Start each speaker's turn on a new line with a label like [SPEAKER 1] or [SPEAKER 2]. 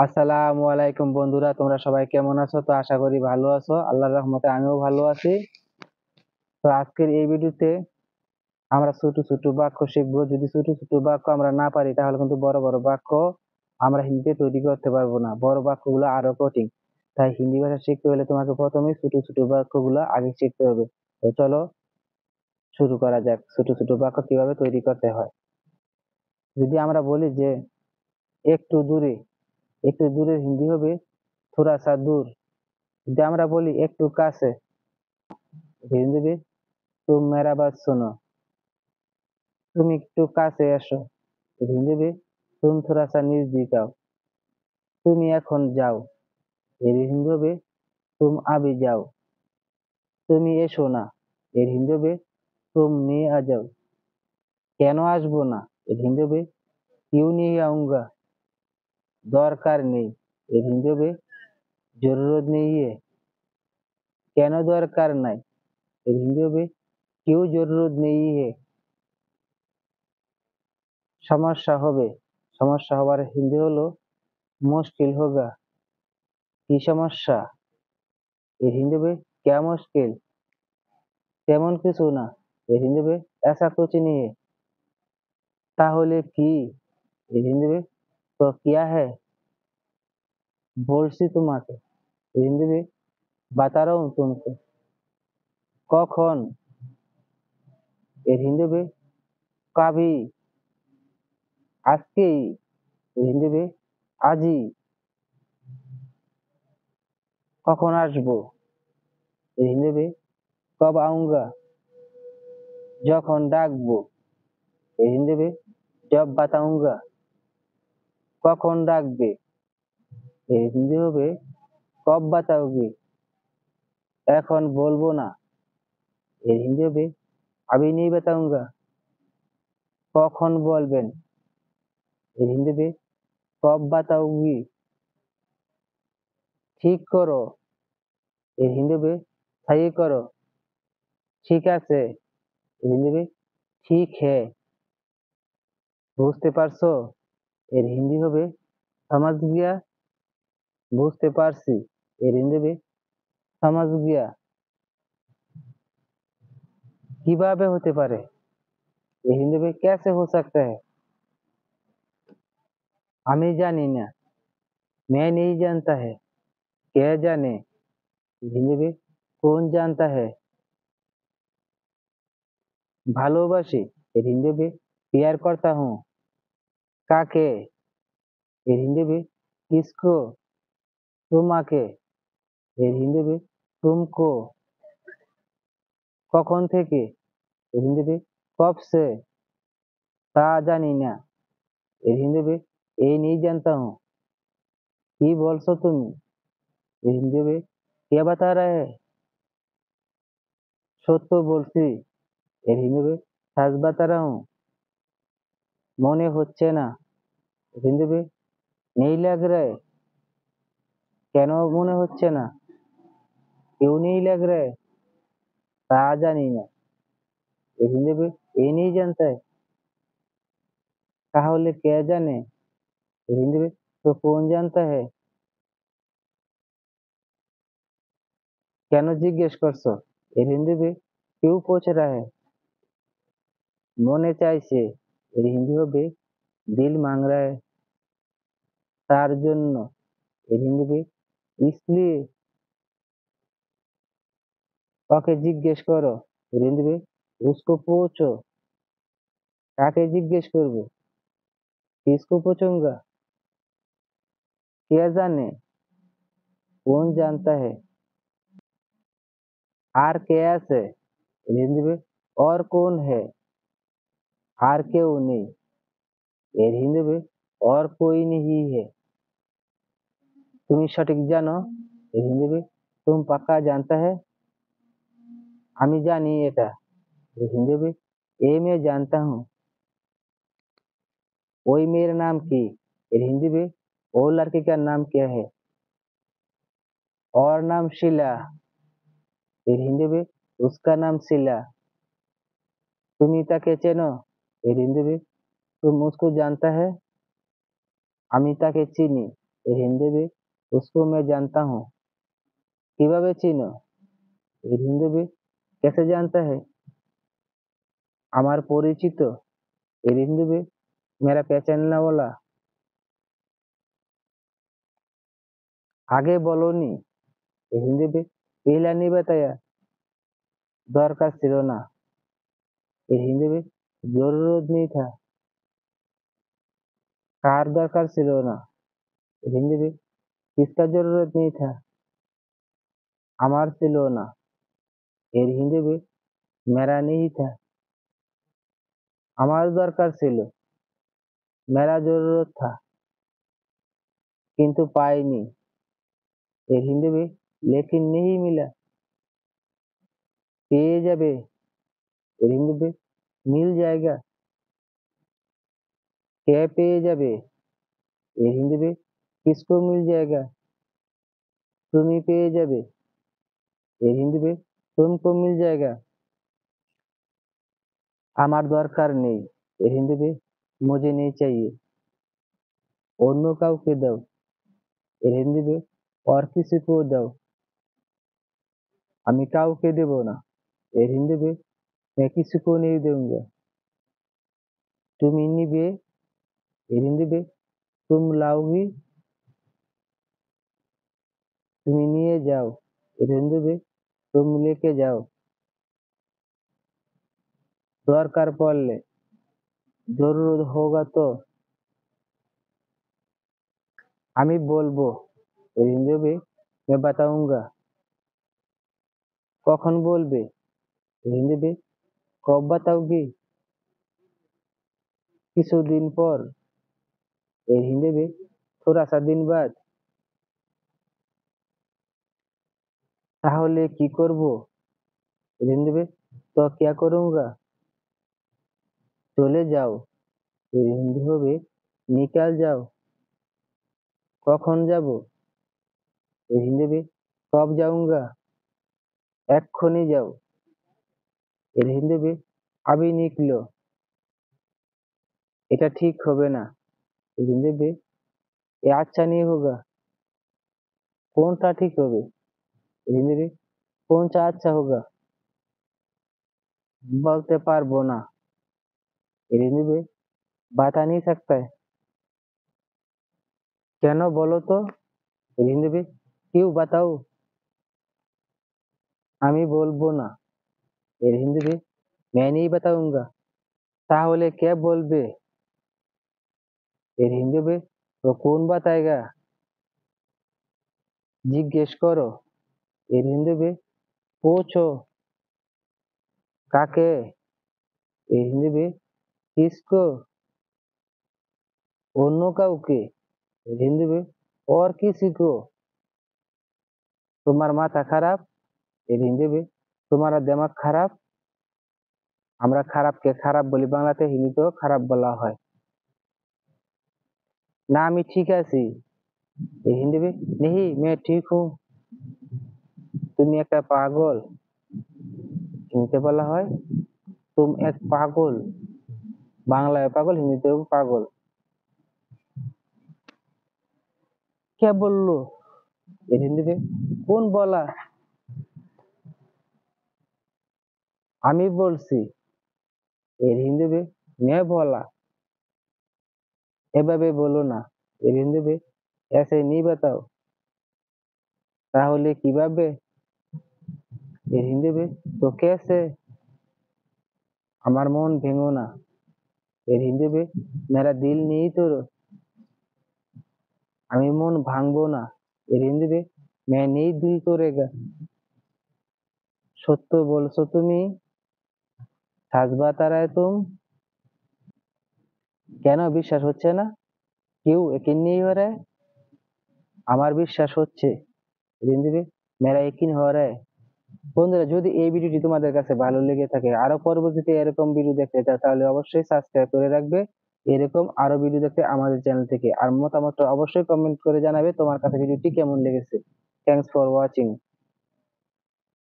[SPEAKER 1] আসসালামু আলাইকুম বন্ধুরা, তোমরা সবাই কেমন আছো? তো আশা করি ভালো আছো। আল্লাহর রহমতে আমিও ভালো আছি। তো আজকের এই ভিডিওতে আমরা ছোট ছোট বাক্য শিখবো। যদি ছোট ছোট বাক্য আমরা না পারি তাহলে কিন্তু বড় বড় বাক্য আমরা হিন্দিতে তৈরি করতে পারবো না। বড় বাক্যগুলো আরো কঠিন। তাই হিন্দি ভাষা শিখতে হলে তোমাকে প্রথমে ছোট ছোট বাক্যগুলো আগে শিখতে হবে। তো চলো শুরু করা যাক, ছোট ছোট বাক্য কিভাবে তৈরি করতে হয়। যদি আমরা বলি যে একটু দূরে, একটু দূরের হিন্দি হবে থোড়া সা দূর। যদি আমরা বলি একটু কাছে, হিন্দি হবে तुम मेरा बात सुनो। তুমি একটু কাছে এসো, হিন্দি হবে तुम थोड़ा सा नजदीक आओ। তুমি এখন যাও, এর হিন্দি হবে तुम अभी जाओ। তুমি এসো না, এর হিন্দি হবে तुम नहीं आ जाओ। কেন আসবো না, এর হিন্দি হবে क्यों नहीं आऊंगा। দরকার নেই, এর হিন্দি হবে जरूरत नहीं है। কেন দরকার নাই, এর হিন্দি হবে क्यों जरूरत नहीं है। সমস্যা হবে, সমস্যা হবার হিন্দি হলো মুশকিল হোগা। কি সমস্যা, এর হিন্দি হবে क्या मुश्किल। তেমন কিছু না, এর হিন্দি হবে ऐसा कुछ नहीं है। তাহলে কি, এর হিন্দি হবে तो क्या है। বলছি তোমাকে, এর হিন্দি হবে बता रहा हूं तुमको। কখন, এর হিন্দি হবে কবি। আজকেই, এর হিন্দি হবে আজই। কখন আসবো, এর হিন্দি হবে কব আউঙ্গা। যখন ডাকবো, এর হিন্দি হবে जब बताऊंगा। কখন ডাকবে, এর হিন্দি হবে কব বাতাওগে। এখন বলবো না, এর হিন্দি হবে अभी नहीं बताऊंगा। কখন বলবেন, এর হিন্দি হবে কব বাতাওগি। ঠিক করো, এর হিন্দি হবে সহি করো। ঠিক আছে, এর হিন্দি হবে ঠিক হে। বুঝতে পারছো, এর হিন্দি হবে সমাজ গিয়া। বুঝতে পারছি, এর হিন্দি হবে সমাজ গিয়া। কিভাবে হতে পারে, এর হিন্দি হবে कैसे हो सकता है। আমি জানি না, मैं नहीं जानता है। কে জানে, হিন্দি হবে कौन जानता है। ভালোবাসি, এর হিন্দি হবে प्यार करता हूँ। কাকে, এর হিন্দি হবে किसको। তোমাকে, এর হিন্দি হবে तुमको। কখন থেকে, এর হিন্দি হবে कब से। তা জানি না, এর হিন্দি হবে ये नहीं जानता हूँ। কি বলছো তুমি, এর হিন্দি হবে क्या बता रहा है। সত্য বলছি, এর হিন্দি হবে सच बता रहा हूँ। মনে হচ্ছে না, এর হিন্দি হবে नहीं लग रहा है। কেন মনে হচ্ছে না, क्यों नहीं लग रहा है। তা জানি না, এর হিন্দি হবে ये नहीं जानता है। তাহলে কে জানে, এর হিন্দি হবে तो कौन जानता है। কেন জিজ্ঞেস করছো, এর হিন্দি হবে क्यों पूछ रहा है। মনে চাইছে, এর হিন্দি হবে दिल मांग रहा है। তার জন্য, এর হিন্দি হবে इसलिए। ওকে জিজ্ঞেস করো, এর হিন্দি হবে उसको पूछो। কাকে জিজ্ঞেস করবো, किसको पूछूंगा। কে জানে, कौन जानता है। আর কে আছে, এর হিন্দি হবে और कौन है। আর কেউ নেই, এর হিন্দি হবে और कोई नहीं है। তুমি সঠিক জানো, এর হিন্দি হবে तुम पक्का जानता है। আমি জানি এটা, এর হিন্দি হবে ये मैं जानता हूँ। ওই মেয়ের নাম কি, এর হিন্দি হবে वो लड़की का नाम क्या है। और नाम शीला, এর হিন্দি হবে उसका नाम शीला। তুমি তাকে চেনো, এর হিন্দি হবে तुम उसको जानता है। আমি তাকে চিনি, এর হিন্দি भी उसको मैं जानता हूँ। কিভাবে চিনো? এর হিন্দি भी कैसे जानता है? আমার পরিচিত। এর হিন্দি भी मेरा पहचानने वाला। আগে বলনি। এর হিন্দি भी पहले नहीं बताया। দরকার ছিল না। এর হিন্দি भी जरूरत नहीं था। কার দরকার ছিল না। এর হিন্দি भी किसका जरूरत नहीं था। আমার ছিল না। এর হিন্দি भी मेरा नहीं था। আমার দরকার ছিল। मेरा जरूरत था। কিন্তু পাইনি। এর হিন্দি भी लेकिन नहीं मिला। পেয়ে যাবে। এর হিন্দি भी मिल जाएगा। কে পেয়ে যাবে। এর হিন্দি भी किसको मिल जाएगा। তুমি পেয়ে যাবে। এর হিন্দি भी तुमको मिल जाएगा। আমার দরকার নেই। এর হিন্দি भी मुझे नहीं चाहिए। অন্য কাউকে দাও। এর হিন্দি भी और किसी को দাও। আমি কাউকে দেব না। এর হিন্দি भी मैं किसी को नहीं दूंगा। তুমি নিবে। এর হিন্দি भी तुम लाओगी। তুমি নিয়ে যাও। এর হিন্দি भी तुम लेके जाओ। দরকার পড়লে। जरूरत होगा तो। আমি বলবো। এর হিন্দি भी मैं बताऊंगा। কখন বলবে। এর হিন্দি भी कब बताओगी। কিছুদিন পর। এর হিন্দি भी थोड़ा सा दिन बाद। তাহলে কি করব। এর হিন্দি भी तो क्या करूंगा। চলে যাও। এর হিন্দি হবে निकल जाओ। কখন যাব। এর হিন্দি भी कब जाऊंगा। এক্ষুনি যাও। এর হিন্দি भी अभी निकलो। এটা ঠিক হবে না। এর হিন্দি भी ये अच्छा नहीं होगा। কোনটা ঠিক হবে। এর হিন্দি भी कौन सा अच्छा होगा। বলতে পারবো না। এর হিন্দি भी बता नहीं सकता है। কেন বলো তো। এর হিন্দি भी क्यों बताओ। আমি বলবো না। এর হিন্দি भी मैं नहीं बताऊंगा। তাহলে কে বলবে। এর হিন্দি भी तो कौन बताएगा। জিজ্ঞেস করো। এর হিন্দি भी पूछो। কাকে। এর হিন্দি भी किसको। অন্য কাউকে। এর হিন্দি भी और किसी को। তোমার মাথা খারাপ। এর হিন্দি भी तुम्हारा दिमाग খারাপ। আমরা খারাপকে খারাপ বলি বাংলাতে, হিন্দিতেও খারাপ বলা হয়। না আমি ঠিক আছি। এর হিন্দি भी नहीं मैं ठीक हूँ। তুমি একটা পাগল। হিন্দিতে বলা হয় तुम एक पागल। বাংলায় পাগল, হিন্দিতেও পাগল। কে বললো। এর হিন্দি भी কোন বলা। আমি বলছি। এর হিন্দি भी मैं बोला। এভাবে বলো না। এর হিন্দি भी ऐसे नहीं बताओ। তাহলে কিভাবে। এর হিন্দি भी तो कैसे। আমার মন ভেঙো না। এর হিন্দি भी मेरा दिल नहीं तोड़ो। আমি মন ভাঙবো না। এর হিন্দি भी मैं नहीं दिल तोड़ेगा। সত্য বলছো তুমি। सच बता रहे तुम। কেন বিশ্বাস হচ্ছে না। क्यों यकीन नहीं हो रहा है। আমার বিশ্বাস হচ্ছে। এর হিন্দি भी मेरा यकीन हो रहा है। বন্ধুরা, যদি এই ভিডিওটি তোমাদের কাছে ভালো লেগে থাকে, আরো পরবর্তীতে এরকম ভিডিও দেখতে চাও, তাহলে অবশ্যই সাবস্ক্রাইব করে রাখবে এরকম আরো ভিডিও দেখতে আমাদের চ্যানেল থেকে। আর মতামতটা অবশ্যই কমেন্ট করে জানাবে তোমার কাছে ভিডিওটি কেমন লেগেছে। Thanks for watching.